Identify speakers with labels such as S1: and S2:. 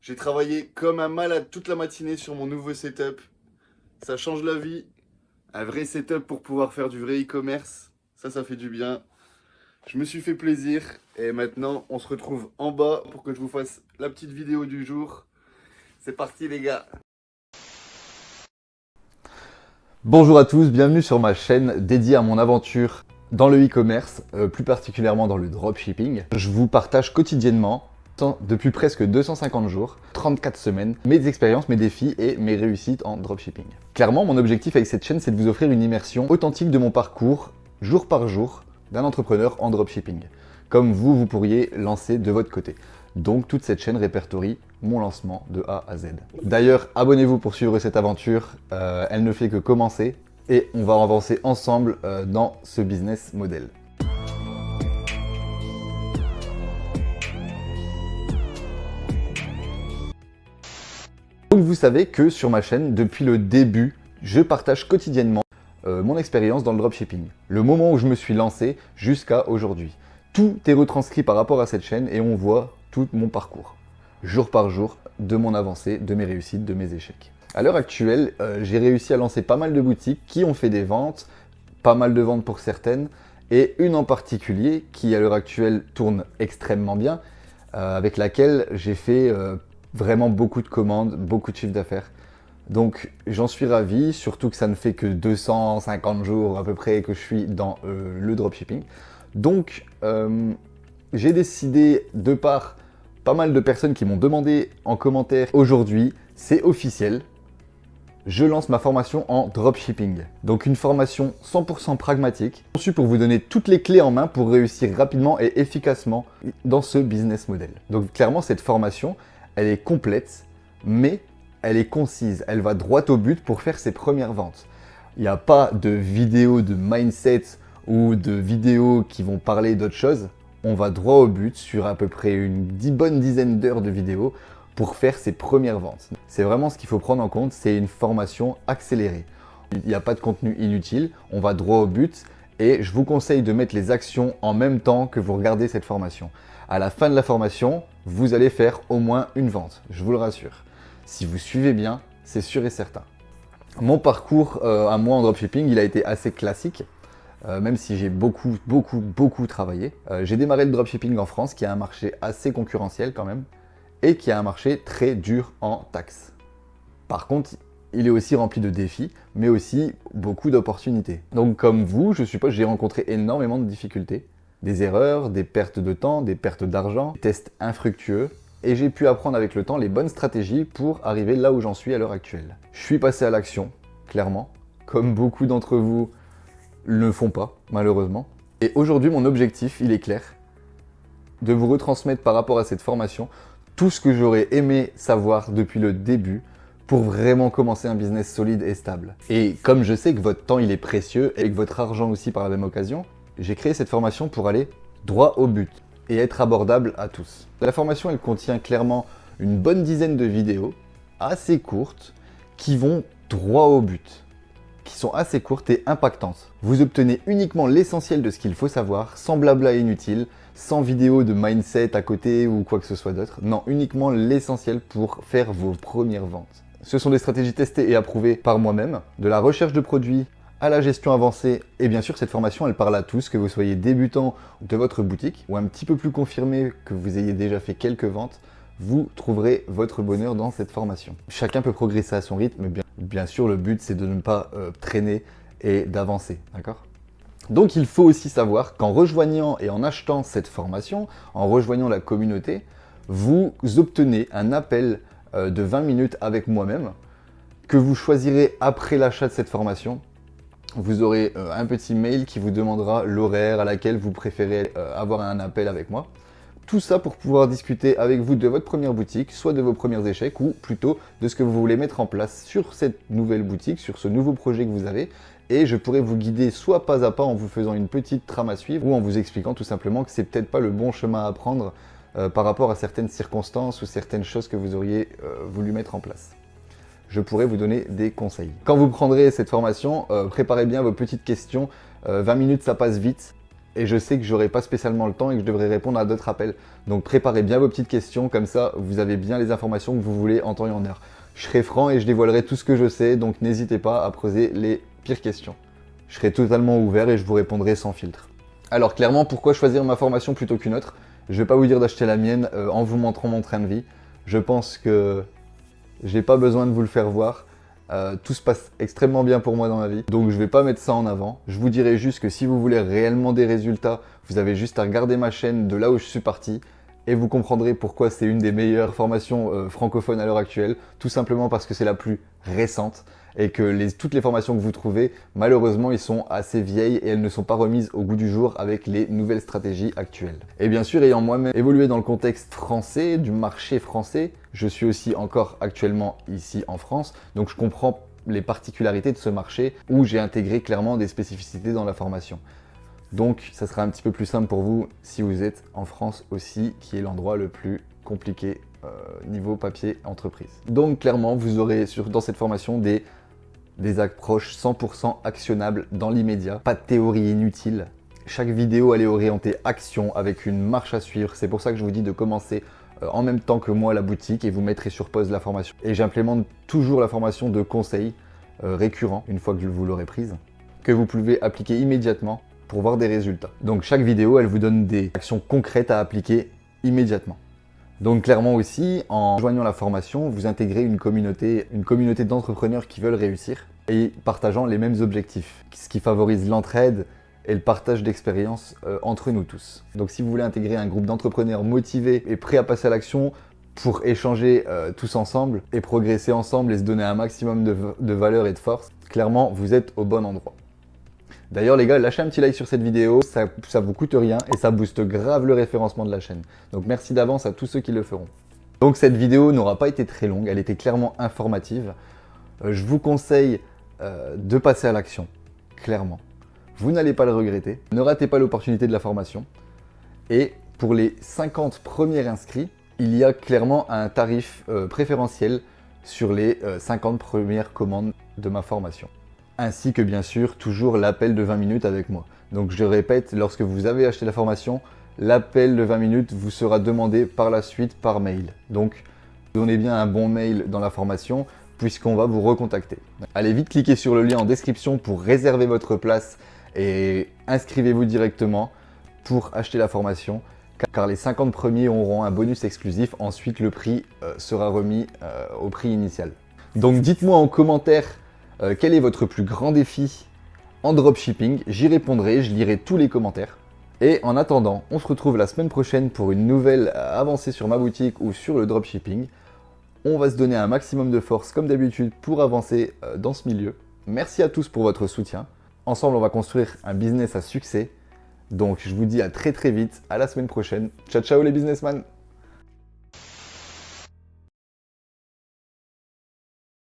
S1: J'ai travaillé comme un malade toute la matinée sur mon nouveau setup. Ça change la vie. Un vrai setup pour pouvoir faire du vrai e-commerce. Ça fait du bien. Je me suis fait plaisir. Et maintenant, on se retrouve en bas pour que je vous fasse la petite vidéo du jour. C'est parti les gars.
S2: Bonjour à tous, bienvenue sur ma chaîne dédiée à mon aventure dans le e-commerce, plus particulièrement dans le dropshipping. Je vous partage quotidiennement, depuis presque 250 jours, 34 semaines, mes expériences, mes défis et mes réussites en dropshipping. Clairement, mon objectif avec cette chaîne, c'est de vous offrir une immersion authentique de mon parcours, jour par jour, d'un entrepreneur en dropshipping, comme vous pourriez lancer de votre côté. Donc toute cette chaîne répertorie mon lancement de A à Z. D'ailleurs, abonnez-vous pour suivre cette aventure, elle ne fait que commencer et on va avancer ensemble dans ce business model. Donc vous savez que sur ma chaîne, depuis le début, je partage quotidiennement mon expérience dans le dropshipping. Le moment où je me suis lancé jusqu'à aujourd'hui. Tout est retranscrit par rapport à cette chaîne et on voit tout mon parcours, jour par jour, de mon avancée, de mes réussites, de mes échecs. À l'heure actuelle, j'ai réussi à lancer pas mal de boutiques qui ont fait des ventes, pas mal de ventes pour certaines, et une en particulier qui à l'heure actuelle tourne extrêmement bien, avec laquelle j'ai fait vraiment beaucoup de commandes, beaucoup de chiffre d'affaires. Donc j'en suis ravi, surtout que ça ne fait que 250 jours à peu près que je suis dans le dropshipping. Donc j'ai décidé, de par pas mal de personnes qui m'ont demandé en commentaire aujourd'hui, c'est officiel, je lance ma formation en dropshipping. Donc une formation 100% pragmatique, conçue pour vous donner toutes les clés en main pour réussir rapidement et efficacement dans ce business model. Donc clairement cette formation, elle est complète, mais elle est concise, elle va droit au but pour faire ses premières ventes. Il n'y a pas de vidéos de mindset ou de vidéos qui vont parler d'autre chose. On va droit au but sur à peu près une bonne dizaine d'heures de vidéos pour faire ses premières ventes. C'est vraiment ce qu'il faut prendre en compte, c'est une formation accélérée. Il n'y a pas de contenu inutile, on va droit au but et je vous conseille de mettre les actions en même temps que vous regardez cette formation. À la fin de la formation, vous allez faire au moins une vente, je vous le rassure. Si vous suivez bien, c'est sûr et certain. Mon parcours à moi en dropshipping, il a été assez classique. Même si j'ai beaucoup travaillé. J'ai démarré le dropshipping en France, qui a un marché assez concurrentiel quand même, et qui a un marché très dur en taxes. Par contre, il est aussi rempli de défis, mais aussi beaucoup d'opportunités. Donc comme vous, je suppose, j'ai rencontré énormément de difficultés, des erreurs, des pertes de temps, des pertes d'argent, des tests infructueux, et j'ai pu apprendre avec le temps les bonnes stratégies pour arriver là où j'en suis à l'heure actuelle. Je suis passé à l'action, clairement, comme beaucoup d'entre vous ne font pas, malheureusement. Et aujourd'hui, mon objectif, il est clair, de vous retransmettre par rapport à cette formation tout ce que j'aurais aimé savoir depuis le début pour vraiment commencer un business solide et stable. Et comme je sais que votre temps, il est précieux et que votre argent aussi par la même occasion, j'ai créé cette formation pour aller droit au but et être abordable à tous. La formation, elle contient clairement une bonne dizaine de vidéos assez courtes qui vont droit au but, qui sont assez courtes et impactantes. Vous obtenez uniquement l'essentiel de ce qu'il faut savoir, sans blabla inutile, sans vidéo de mindset à côté ou quoi que ce soit d'autre. Non, uniquement l'essentiel pour faire vos premières ventes. Ce sont des stratégies testées et approuvées par moi-même, de la recherche de produits à la gestion avancée. Et bien sûr, cette formation, elle parle à tous, que vous soyez débutant de votre boutique ou un petit peu plus confirmé que vous ayez déjà fait quelques ventes. Vous trouverez votre bonheur dans cette formation. Chacun peut progresser à son rythme, mais bien sûr, le but, c'est de ne pas traîner et d'avancer, d'accord ? Donc, il faut aussi savoir qu'en rejoignant et en achetant cette formation, en rejoignant la communauté, vous obtenez un appel de 20 minutes avec moi-même que vous choisirez après l'achat de cette formation. Vous aurez un petit mail qui vous demandera l'horaire à laquelle vous préférez avoir un appel avec moi. Tout ça pour pouvoir discuter avec vous de votre première boutique, soit de vos premiers échecs, ou plutôt de ce que vous voulez mettre en place sur cette nouvelle boutique, sur ce nouveau projet que vous avez. Et je pourrais vous guider soit pas à pas en vous faisant une petite trame à suivre, ou en vous expliquant tout simplement que c'est peut-être pas le bon chemin à prendre par rapport à certaines circonstances ou certaines choses que vous auriez voulu mettre en place. Je pourrais vous donner des conseils. Quand vous prendrez cette formation, préparez bien vos petites questions. 20 minutes, ça passe vite. et je sais que j'aurai pas spécialement le temps et que je devrais répondre à d'autres appels. Donc préparez bien vos petites questions, comme ça vous avez bien les informations que vous voulez en temps et en heure. Je serai franc et je dévoilerai tout ce que je sais, donc n'hésitez pas à poser les pires questions. Je serai totalement ouvert et je vous répondrai sans filtre. Alors clairement, pourquoi choisir ma formation plutôt qu'une autre? Je vais pas vous dire d'acheter la mienne en vous montrant mon train de vie. Je pense que j'ai pas besoin de vous le faire voir. Tout se passe extrêmement bien pour moi dans ma vie, donc je vais pas mettre ça en avant. Je vous dirai juste que si vous voulez réellement des résultats, vous avez juste à regarder ma chaîne de là où je suis parti et vous comprendrez pourquoi c'est une des meilleures formations francophones à l'heure actuelle, tout simplement parce que c'est la plus récente et que toutes les formations que vous trouvez, malheureusement, ils sont assez vieilles et elles ne sont pas remises au goût du jour avec les nouvelles stratégies actuelles. Et bien sûr, ayant moi-même évolué dans le contexte français, du marché français, je suis aussi encore actuellement ici en France, donc je comprends les particularités de ce marché où j'ai intégré clairement des spécificités dans la formation. Donc, ça sera un petit peu plus simple pour vous si vous êtes en France aussi, qui est l'endroit le plus compliqué niveau papier entreprise. Donc, clairement, vous aurez dans cette formation des approches 100% actionnables dans l'immédiat, pas de théorie inutile. Chaque vidéo elle est orientée action avec une marche à suivre. C'est pour ça que je vous dis de commencer en même temps que moi la boutique et vous mettrez sur pause la formation. Et j'implémente toujours la formation de conseils récurrents une fois que vous l'aurez prise, que vous pouvez appliquer immédiatement pour voir des résultats. Donc chaque vidéo elle vous donne des actions concrètes à appliquer immédiatement. Donc clairement aussi, en joignant la formation, vous intégrez une communauté d'entrepreneurs qui veulent réussir et partageant les mêmes objectifs, ce qui favorise l'entraide et le partage d'expériences entre nous tous. Donc si vous voulez intégrer un groupe d'entrepreneurs motivés et prêts à passer à l'action pour échanger tous ensemble et progresser ensemble et se donner un maximum de valeur et de force, clairement vous êtes au bon endroit. D'ailleurs les gars, lâchez un petit like sur cette vidéo, ça vous coûte rien et ça booste grave le référencement de la chaîne. Donc merci d'avance à tous ceux qui le feront. Donc cette vidéo n'aura pas été très longue, elle était clairement informative. Je vous conseille de passer à l'action, clairement. Vous n'allez pas le regretter. Ne ratez pas l'opportunité de la formation. Et pour les 50 premiers inscrits, il y a clairement un tarif préférentiel sur les 50 premières commandes de ma formation. Ainsi que bien sûr, toujours l'appel de 20 minutes avec moi. Donc je répète, lorsque vous avez acheté la formation, l'appel de 20 minutes vous sera demandé par la suite par mail. Donc donnez bien un bon mail dans la formation puisqu'on va vous recontacter. Allez vite cliquer sur le lien en description pour réserver votre place et inscrivez-vous directement pour acheter la formation car les 50 premiers auront un bonus exclusif. Ensuite, le prix sera remis au prix initial. Donc dites-moi en commentaire quel est votre plus grand défi en dropshipping. J'y répondrai, je lirai tous les commentaires. Et en attendant, on se retrouve la semaine prochaine pour une nouvelle avancée sur ma boutique ou sur le dropshipping. On va se donner un maximum de force comme d'habitude pour avancer dans ce milieu. Merci à tous pour votre soutien. Ensemble, on va construire un business à succès. Donc je vous dis à très vite, à la semaine prochaine. Ciao ciao les businessmen!